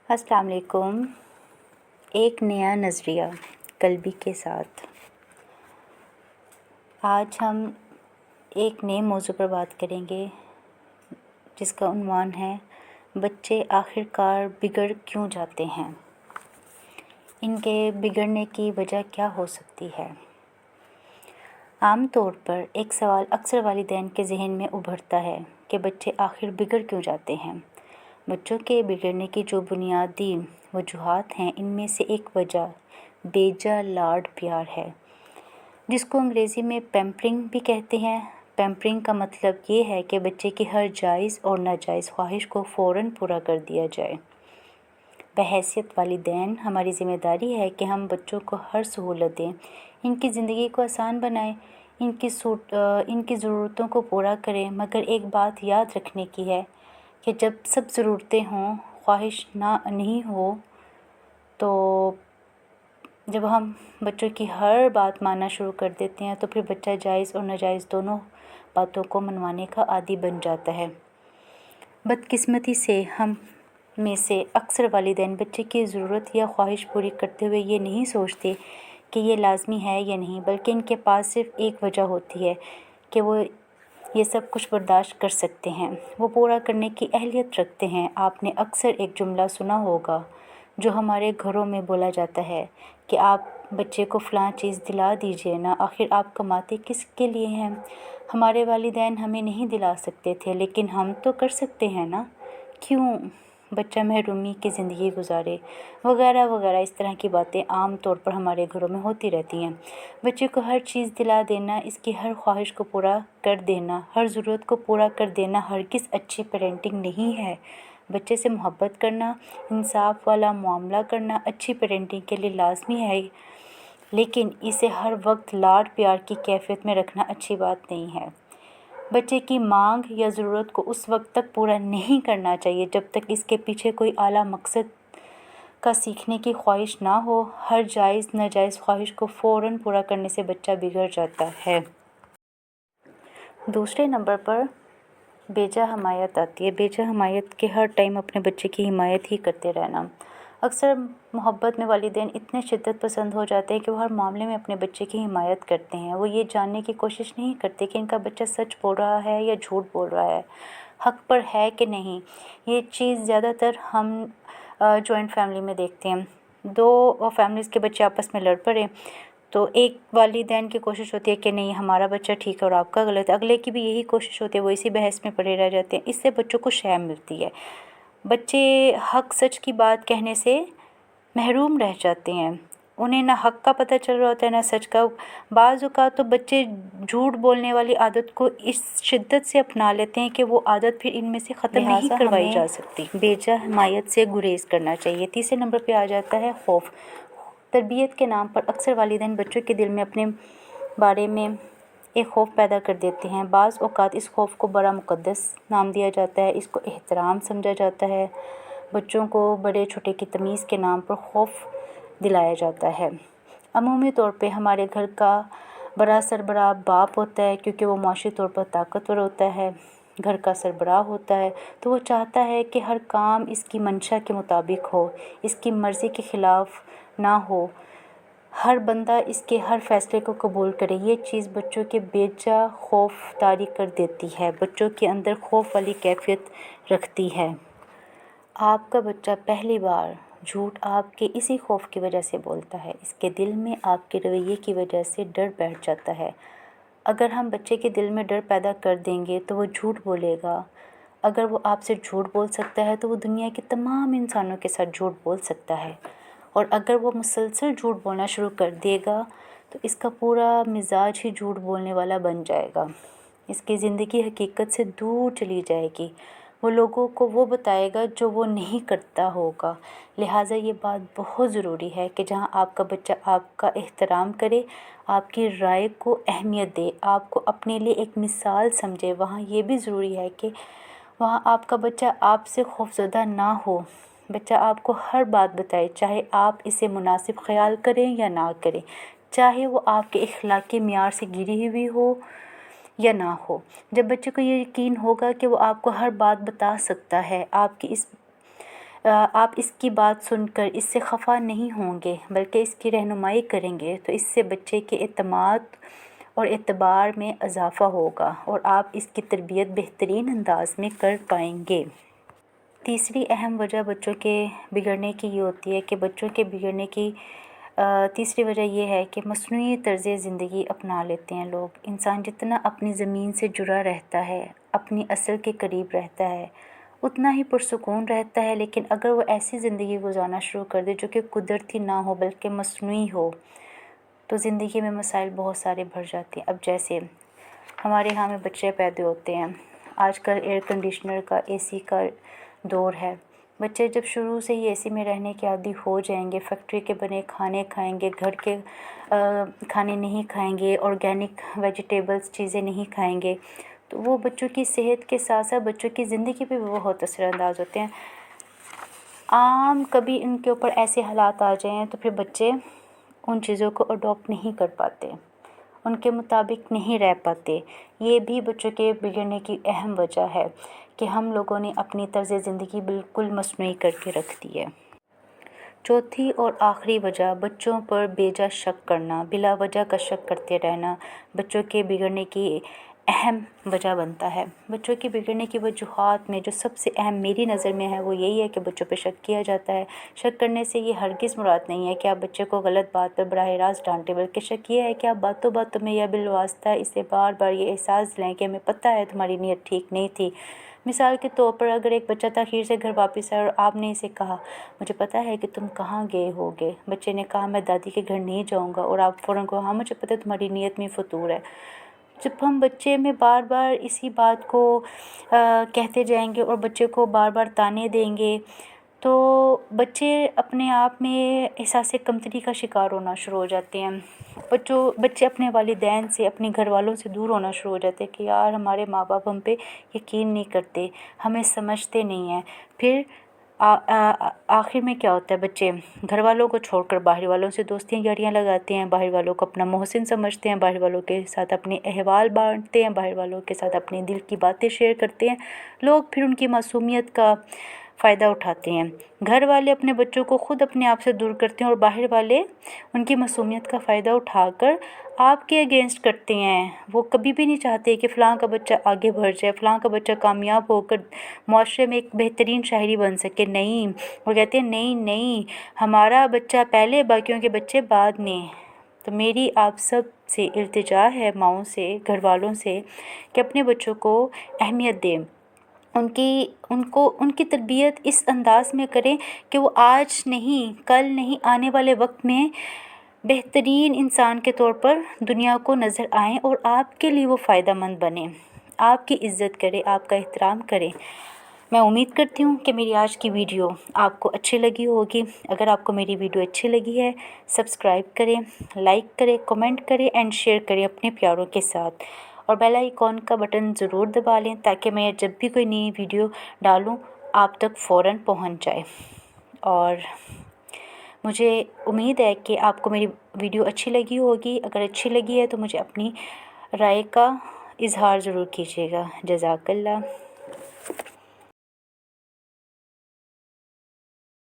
السلام علیکم۔ ایک نیا نظریہ قلبی کے ساتھ آج ہم ایک نئے موضوع پر بات کریں گے جس کا عنوان ہے بچے آخر کار بگڑ کیوں جاتے ہیں، ان کے بگڑنے کی وجہ کیا ہو سکتی ہے۔ عام طور پر ایک سوال اکثر والدین کے ذہن میں ابھرتا ہے کہ بچے آخر بگڑ کیوں جاتے ہیں۔ بچوں کے بگڑنے کی جو بنیادی وجوہات ہیں، ان میں سے ایک وجہ بے جا لاڈ پیار ہے، جس کو انگریزی میں پیمپرنگ بھی کہتے ہیں۔ پیمپرنگ کا مطلب یہ ہے کہ بچے کی ہر جائز اور ناجائز خواہش کو فوراً پورا کر دیا جائے۔ بحیثیت والدین ہماری ذمہ داری ہے کہ ہم بچوں کو ہر سہولت دیں، ان کی زندگی کو آسان بنائیں، ان کی ضرورتوں کو پورا کریں، مگر ایک بات یاد رکھنے کی ہے کہ جب سب ضرورتیں ہوں، خواہش نہیں ہو، تو جب ہم بچوں کی ہر بات ماننا شروع کر دیتے ہیں تو پھر بچہ جائز اور ناجائز دونوں باتوں کو منوانے کا عادی بن جاتا ہے۔ بدقسمتی سے ہم میں سے اکثر والدین بچے کی ضرورت یا خواہش پوری کرتے ہوئے یہ نہیں سوچتے کہ یہ لازمی ہے یا نہیں، بلکہ ان کے پاس صرف ایک وجہ ہوتی ہے کہ وہ یہ سب کچھ برداشت کر سکتے ہیں، وہ پورا کرنے کی اہلیت رکھتے ہیں۔ آپ نے اکثر ایک جملہ سنا ہوگا جو ہمارے گھروں میں بولا جاتا ہے کہ آپ بچے کو فلاں چیز دلا دیجیے نا، آخر آپ کماتے کس کے لیے ہیں؟ ہمارے والدین ہمیں نہیں دلا سکتے تھے، لیکن ہم تو کر سکتے ہیں نا، کیوں بچہ محرومی کی زندگی گزارے، وغیرہ وغیرہ۔ اس طرح کی باتیں عام طور پر ہمارے گھروں میں ہوتی رہتی ہیں۔ بچے کو ہر چیز دلا دینا، اس کی ہر خواہش کو پورا کر دینا، ہر ضرورت کو پورا کر دینا ہرگز اچھی پیرنٹنگ نہیں ہے۔ بچے سے محبت کرنا، انصاف والا معاملہ کرنا اچھی پیرنٹنگ کے لیے لازمی ہے، لیکن اسے ہر وقت لاڈ پیار کی کیفیت میں رکھنا اچھی بات نہیں ہے۔ بچے کی مانگ یا ضرورت کو اس وقت تک پورا نہیں کرنا چاہیے جب تک اس کے پیچھے کوئی اعلیٰ مقصد کا سیکھنے کی خواہش نہ ہو۔ ہر جائز ناجائز خواہش کو فوراً پورا کرنے سے بچہ بگڑ جاتا ہے۔ دوسرے نمبر پر بے جا حمایت آتی ہے۔ بے جا حمایت کے ہر ٹائم اپنے بچے کی حمایت ہی کرتے رہنا۔ اکثر محبت میں والدین اتنے شدت پسند ہو جاتے ہیں کہ وہ ہر معاملے میں اپنے بچے کی حمایت کرتے ہیں۔ وہ یہ جاننے کی کوشش نہیں کرتے کہ ان کا بچہ سچ بول رہا ہے یا جھوٹ بول رہا ہے، حق پر ہے کہ نہیں۔ یہ چیز زیادہ تر ہم جوائنٹ فیملی میں دیکھتے ہیں۔ دو فیملیز کے بچے آپس میں لڑ پڑے تو ایک والدین کی کوشش ہوتی ہے کہ نہیں ہمارا بچہ ٹھیک ہے اور آپ کا غلط ہے، اگلے کی بھی یہی کوشش ہوتی ہے، وہ اسی بحث میں پڑے رہ جاتے ہیں۔ اس سے بچوں کو شے ملتی ہے، بچے حق سچ کی بات کہنے سے محروم رہ جاتے ہیں، انہیں نہ حق کا پتہ چل رہا ہوتا ہے نہ سچ کا۔ بعض اوقات تو بچے جھوٹ بولنے والی عادت کو اس شدت سے اپنا لیتے ہیں کہ وہ عادت پھر ان میں سے ختم نہیں کروائی جا سکتی۔ بے جا حمایت سے گریز کرنا چاہیے۔ تیسرے نمبر پہ آ جاتا ہے خوف۔ تربیت کے نام پر اکثر والدین بچوں کے دل میں اپنے بارے میں ایک خوف پیدا کر دیتے ہیں۔ بعض اوقات اس خوف کو بڑا مقدس نام دیا جاتا ہے، اس کو احترام سمجھا جاتا ہے۔ بچوں کو بڑے چھوٹے کی تمیز کے نام پر خوف دلایا جاتا ہے۔ عمومی طور پہ ہمارے گھر کا بڑا سربراہ باپ ہوتا ہے، کیونکہ وہ معاشی طور پر طاقتور ہوتا ہے، گھر کا سربراہ ہوتا ہے، تو وہ چاہتا ہے کہ ہر کام اس کی منشا کے مطابق ہو، اس کی مرضی کے خلاف نہ ہو، ہر بندہ اس کے ہر فیصلے کو قبول کرے۔ یہ چیز بچوں کے بے جا خوف طاری کر دیتی ہے، بچوں کے اندر خوف والی کیفیت رکھتی ہے۔ آپ کا بچہ پہلی بار جھوٹ آپ کے اسی خوف کی وجہ سے بولتا ہے، اس کے دل میں آپ کے رویے کی وجہ سے ڈر بیٹھ جاتا ہے۔ اگر ہم بچے کے دل میں ڈر پیدا کر دیں گے تو وہ جھوٹ بولے گا۔ اگر وہ آپ سے جھوٹ بول سکتا ہے تو وہ دنیا کے تمام انسانوں کے ساتھ جھوٹ بول سکتا ہے، اور اگر وہ مسلسل جھوٹ بولنا شروع کر دے گا تو اس کا پورا مزاج ہی جھوٹ بولنے والا بن جائے گا۔ اس کی زندگی حقیقت سے دور چلی جائے گی، وہ لوگوں کو وہ بتائے گا جو وہ نہیں کرتا ہوگا۔ لہٰذا یہ بات بہت ضروری ہے کہ جہاں آپ کا بچہ آپ کا احترام کرے، آپ کی رائے کو اہمیت دے، آپ کو اپنے لیے ایک مثال سمجھے، وہاں یہ بھی ضروری ہے کہ وہاں آپ کا بچہ آپ سے خوفزدہ نہ ہو۔ بچہ آپ کو ہر بات بتائے، چاہے آپ اسے مناسب خیال کریں یا نہ کریں، چاہے وہ آپ کے اخلاقی معیار سے گری ہوئی ہو یا نہ ہو۔ جب بچے کو یہ یقین ہوگا کہ وہ آپ کو ہر بات بتا سکتا ہے، آپ کی اس آپ اس کی بات سن کر اس سے خفا نہیں ہوں گے بلکہ اس کی رہنمائی کریں گے تو اس سے بچے کے اعتماد اور اعتبار میں اضافہ ہوگا اور آپ اس کی تربیت بہترین انداز میں کر پائیں گے۔ تیسری اہم وجہ بچوں کے بگڑنے کی یہ ہوتی ہے کہ بچوں کے بگڑنے کی تیسری وجہ یہ ہے کہ مصنوعی طرز زندگی اپنا لیتے ہیں لوگ۔ انسان جتنا اپنی زمین سے جڑا رہتا ہے، اپنی اصل کے قریب رہتا ہے، اتنا ہی پرسکون رہتا ہے، لیکن اگر وہ ایسی زندگی گزارنا شروع کر دے جو کہ قدرتی نہ ہو بلکہ مصنوعی ہو تو زندگی میں مسائل بہت سارے بڑھ جاتے ہیں۔ اب جیسے ہمارے یہاں میں بچے پیدا ہوتے ہیں، آج کل ایئر کنڈیشنر کا اے سی کا دور ہے، بچے جب شروع سے ہی اے سی میں رہنے کے عادی ہو جائیں گے، فیکٹری کے بنے کھانے کھائیں گے، گھر کے کھانے نہیں کھائیں گے، آرگینک ویجیٹیبلز چیزیں نہیں کھائیں گے، تو وہ بچوں کی صحت کے ساتھ ساتھ بچوں کی زندگی پہ بھی بہت اثر انداز ہوتے ہیں۔ کبھی ان کے اوپر ایسے حالات آ جائیں تو پھر بچے ان چیزوں کو اڈاپٹ نہیں کر پاتے، ان کے مطابق نہیں رہ پاتے۔ یہ بھی بچوں کے بگڑنے کی اہم وجہ ہے کہ ہم لوگوں نے اپنی طرز زندگی بالکل مصنوعی کر کے رکھ دی ہے۔ چوتھی اور آخری وجہ بچوں پر بیجا شک کرنا، بلا وجہ کا شک کرتے رہنا بچوں کے بگڑنے کی اہم وجہ بنتا ہے۔ بچوں کے بگڑنے کی وجوہات میں جو سب سے اہم میری نظر میں ہے وہ یہی ہے کہ بچوں پہ شک کیا جاتا ہے۔ شک کرنے سے یہ ہرگز مراد نہیں ہے کہ آپ بچے کو غلط بات پر براہ راست ڈانٹیں، بلکہ شک یہ ہے کہ آپ باتوں باتوں میں یا بالواسطہ اسے بار بار یہ احساس دلائیں کہ ہمیں پتہ ہے تمہاری نیت ٹھیک نہیں تھی۔ مثال کے طور پر اگر ایک بچہ تاخیر سے گھر واپس آیا اور آپ نے اسے کہا مجھے پتہ ہے کہ تم کہاں گئے ہوگے، بچے نے کہا میں دادی کے گھر نہیں جاؤں گا، اور آپ فوراً کہو ہاں مجھے پتہ ہے تمہاری نیت میں فطور ہے۔ جب ہم بچے میں بار بار اسی بات کو کہتے جائیں گے اور بچے کو بار بار تانے دیں گے تو بچے اپنے آپ میں احساس کمتری کا شکار ہونا شروع ہو جاتے ہیں۔ بچے اپنے والدین سے، اپنے گھر والوں سے دور ہونا شروع ہو جاتے ہیں کہ یار ہمارے ماں باپ ہم پہ یقین نہیں کرتے، ہمیں سمجھتے نہیں ہیں۔ پھر آخر میں کیا ہوتا ہے، بچے گھر والوں کو چھوڑ کر باہر والوں سے دوستیاں یاریاں لگاتے ہیں، باہر والوں کو اپنا محسن سمجھتے ہیں، باہر والوں کے ساتھ اپنے احوال بانٹتے ہیں، باہر والوں کے ساتھ اپنے دل کی باتیں شیئر کرتے ہیں۔ لوگ پھر ان کی معصومیت کا فائدہ اٹھاتے ہیں۔ گھر والے اپنے بچوں کو خود اپنے آپ سے دور کرتے ہیں اور باہر والے ان کی معصومیت کا فائدہ اٹھا کر آپ کے اگینسٹ کرتے ہیں۔ وہ کبھی بھی نہیں چاہتے کہ فلاں کا بچہ آگے بڑھ جائے، فلاں کا بچہ کامیاب ہو کر معاشرے میں ایک بہترین شہری بن سکے۔ نہیں، وہ کہتے ہیں نہیں ہمارا بچہ پہلے باقیوں کے بچے بعد میں۔ تو میری آپ سب سے التجا ہے، ماؤں سے، گھر والوں سے، کہ اپنے بچوں کو اہمیت دیں، ان کی تربیت اس انداز میں کریں کہ وہ آج نہیں، کل نہیں، آنے والے وقت میں بہترین انسان کے طور پر دنیا کو نظر آئیں اور آپ کے لیے وہ فائدہ مند بنیں، آپ کی عزت کرے، آپ کا احترام کریں۔ میں امید کرتی ہوں کہ میری آج کی ویڈیو آپ کو اچھی لگی ہوگی۔ اگر آپ کو میری ویڈیو اچھی لگی ہے سبسکرائب کریں، لائک کریں، کمنٹ کریں اینڈ شیئر کریں اپنے پیاروں کے ساتھ، اور بیل آئیکن کا بٹن ضرور دبا لیں تاکہ میں جب بھی کوئی نئی ویڈیو ڈالوں آپ تک فوراً پہنچ جائے۔ اور مجھے امید ہے کہ آپ کو میری ویڈیو اچھی لگی ہوگی۔ اگر اچھی لگی ہے تو مجھے اپنی رائے کا اظہار ضرور کیجیے گا۔ جزاک اللہ۔